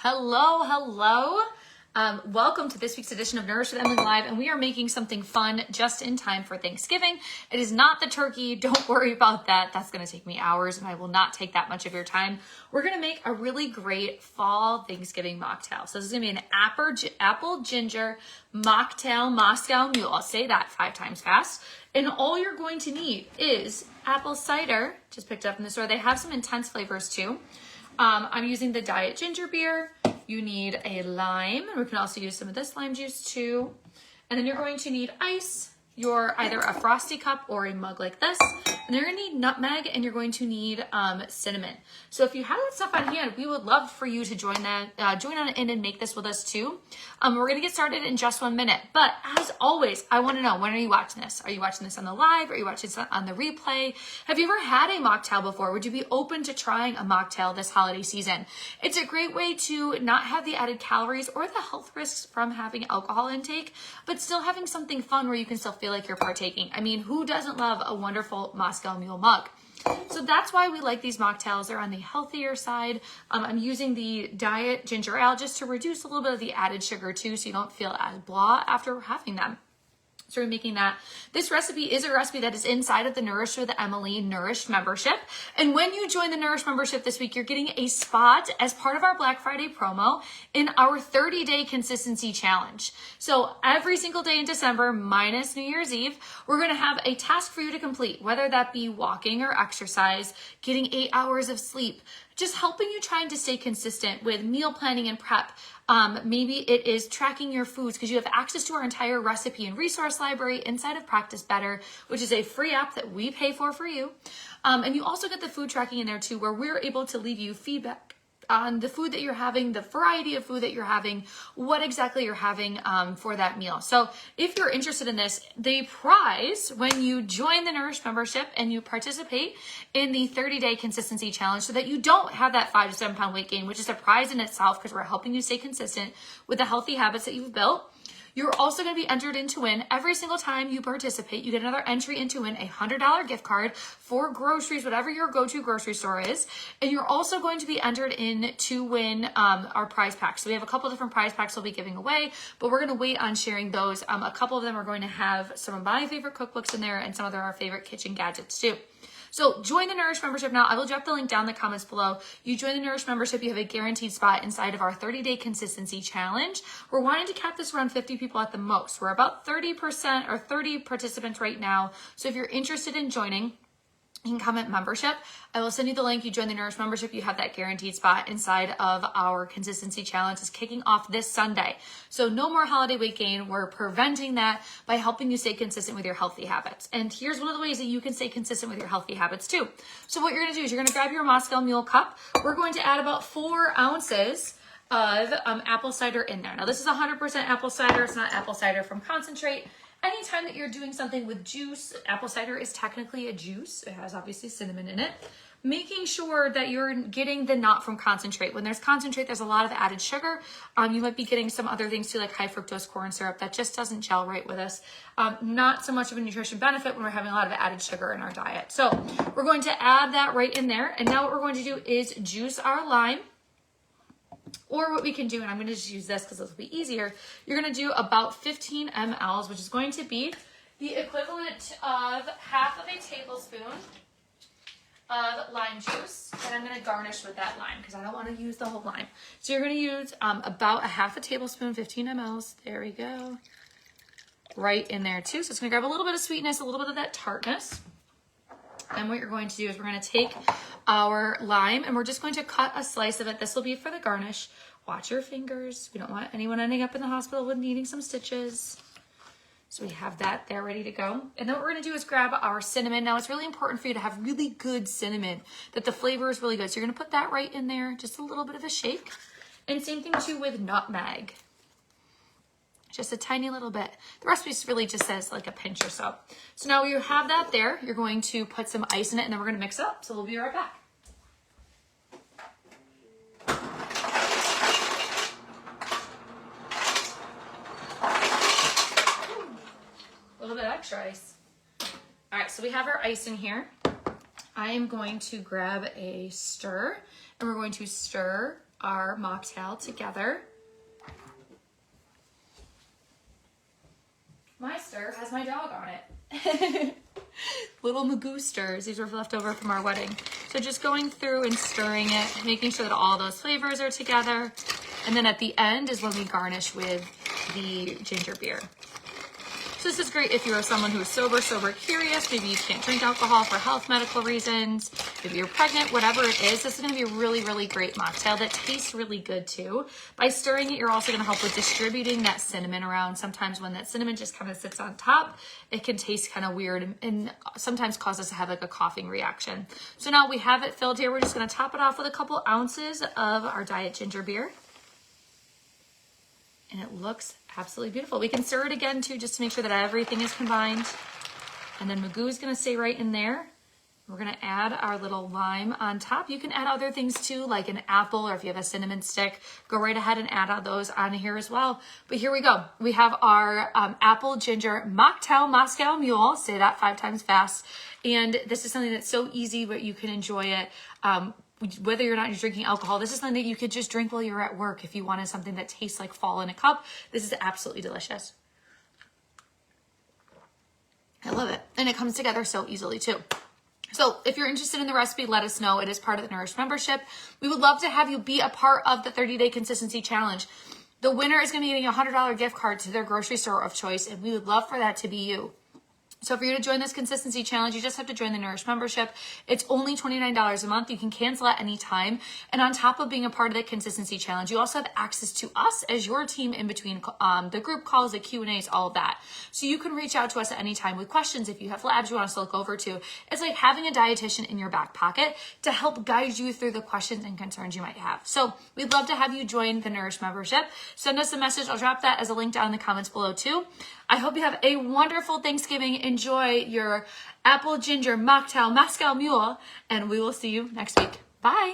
Hello, hello. Welcome to this week's edition of Nourished with Emily Live, and we are making something fun just in time for Thanksgiving. It is not the turkey. Don't worry about that. That's going to take me hours, and I will not take that much of your time. We're going to make a really great fall Thanksgiving mocktail. So this is going to be an apple ginger mocktail Moscow Mule. I'll say that 5 times fast. And all you're going to need is apple cider. Just picked up in the store. They have some intense flavors too. I'm using the diet ginger beer. You need a lime. We can also use some of this lime juice too. And then you're going to need ice, either a frosty cup or a mug like this. And you're gonna need nutmeg and you're going to need cinnamon. So if you have that stuff on hand, we would love for you to join on in and make this with us too. We're gonna get started in just 1 minute. But as always, I wanna know, when are you watching this? Are you watching this on the live? Are you watching this on the replay? Have you ever had a mocktail before? Would you be open to trying a mocktail this holiday season? It's a great way to not have the added calories or the health risks from having alcohol intake, but still having something fun where you can still feel like you're partaking. I mean, who doesn't love a wonderful Moscow Mule mug? So that's why we like these mocktails. They're on the healthier side. I'm using the diet ginger ale just to reduce a little bit of the added sugar too, so you don't feel as blah after having them. So we're making that. This recipe is a recipe that is inside of the Nourished with Emily Nourished membership. And when you join the Nourished membership this week, you're getting a spot as part of our Black Friday promo in our 30-day consistency challenge. So every single day in December, minus New Year's Eve, we're going to have a task for you to complete, whether that be walking or exercise, getting 8 hours of sleep, just helping you trying to stay consistent with meal planning and prep. Maybe it is tracking your foods because you have access to our entire recipe and resource library inside of Practice Better, which is a free app that we pay for you. And you also get the food tracking in there too, where we're able to leave you feedback on the food that you're having, the variety of food that you're having, what exactly you're having for that meal. So if you're interested in this, the prize when you join the Nourished membership and you participate in the 30-day consistency challenge so that you don't have that 5 to 7 pound weight gain, which is a prize in itself because we're helping you stay consistent with the healthy habits that you've built. You're also going to be entered in to win every single time you participate. You get another entry in to win a $100 gift card for groceries, whatever your go-to grocery store is. And you're also going to be entered in to win our prize packs. So we have a couple different prize packs we'll be giving away, but we're going to wait on sharing those. A couple of them are going to have some of my favorite cookbooks in there and some of our favorite kitchen gadgets too. So join the Nourished membership now. I will drop the link down in the comments below. You join the Nourished membership, you have a guaranteed spot inside of our 30-day consistency challenge. We're wanting to cap this around 50 people at the most. We're about 30% or 30 participants right now. So if you're interested in joining, you can comment membership. I will send you the link. You join the Nourished membership. You have that guaranteed spot inside of our consistency challenge. It's kicking off this Sunday. So no more holiday weight gain. We're preventing that by helping you stay consistent with your healthy habits. And here's one of the ways that you can stay consistent with your healthy habits too. So what you're going to do is you're going to grab your Moscow Mule cup. We're going to add about 4 ounces of apple cider in there. Now this is 100% apple cider. It's not apple cider from concentrate. Anytime that you're doing something with juice, apple cider is technically a juice. It has obviously cinnamon in it. Making sure that you're getting the not from concentrate. When there's concentrate, there's a lot of added sugar. You might be getting some other things too, like high fructose corn syrup that just doesn't gel right with us. Not so much of a nutrition benefit when we're having a lot of added sugar in our diet. So we're going to add that right in there. And now what we're going to do is juice our lime. Or what we can do, and I'm going to just use this because this will be easier, you're going to do about 15 mLs, which is going to be the equivalent of half of a tablespoon of lime juice. And I'm going to garnish with that lime because I don't want to use the whole lime. So you're going to use about a half a tablespoon, 15 mLs. There we go. Right in there too. So it's going to grab a little bit of sweetness, a little bit of that tartness. And what you're going to do is we're going to take our lime and we're just going to cut a slice of it. This will be for the garnish. Watch your fingers. We don't want anyone ending up in the hospital with needing some stitches. So we have that there ready to go. And then what we're going to do is grab our cinnamon. Now it's really important for you to have really good cinnamon, that the flavor is really good. So you're going to put that right in there, just a little bit of a shake. And same thing too with nutmeg. Just a tiny little bit. The recipe really just says like a pinch or so. So now you have that there. You're going to put some ice in it and then we're going to mix it up. So we'll be right back. A little bit extra ice. All right, so we have our ice in here. I am going to grab a stir and we're going to stir our mocktail together. My stir has my dog on it. Little Magoosters. These were left over from our wedding. So just going through and stirring it, making sure that all those flavors are together. And then at the end is when we garnish with the ginger beer. So this is great if you're someone who is sober curious. Maybe you can't drink alcohol for health, medical reasons. Maybe you're pregnant, whatever it is. This is going to be a really, really great mocktail that tastes really good too. By stirring it, you're also going to help with distributing that cinnamon around. Sometimes when that cinnamon just kind of sits on top, it can taste kind of weird and sometimes cause us to have like a coughing reaction. So now we have it filled here. We're just going to top it off with a couple ounces of our diet ginger beer. And it looks absolutely beautiful. We can stir it again too, just to make sure that everything is combined. And then Magoo is gonna stay right in there. We're gonna add our little lime on top. You can add other things too, like an apple, or if you have a cinnamon stick, go right ahead and add those on here as well. But here we go. We have our apple ginger mocktail Moscow Mule. Say that 5 times fast. And this is something that's so easy, but you can enjoy it. Whether you're not drinking alcohol, this is something that you could just drink while you're at work. If you wanted something that tastes like fall in a cup, this is absolutely delicious. I love it. And it comes together so easily too. So if you're interested in the recipe, let us know. It is part of the Nourished membership. We would love to have you be a part of the 30-day consistency challenge. The winner is going to be getting a $100 gift card to their grocery store of choice, and we would love for that to be you. So for you to join this consistency challenge, you just have to join the Nourished membership. It's only $29 a month. You can cancel at any time. And on top of being a part of the consistency challenge, you also have access to us as your team in between the group calls, the Q&As, all of that. So you can reach out to us at any time with questions. If you have labs you want us to look over to, it's like having a dietitian in your back pocket to help guide you through the questions and concerns you might have. So we'd love to have you join the Nourished membership. Send us a message. I'll drop that as a link down in the comments below too. I hope you have a wonderful Thanksgiving. Enjoy your apple ginger mocktail Moscow Mule, and we will see you next week. Bye.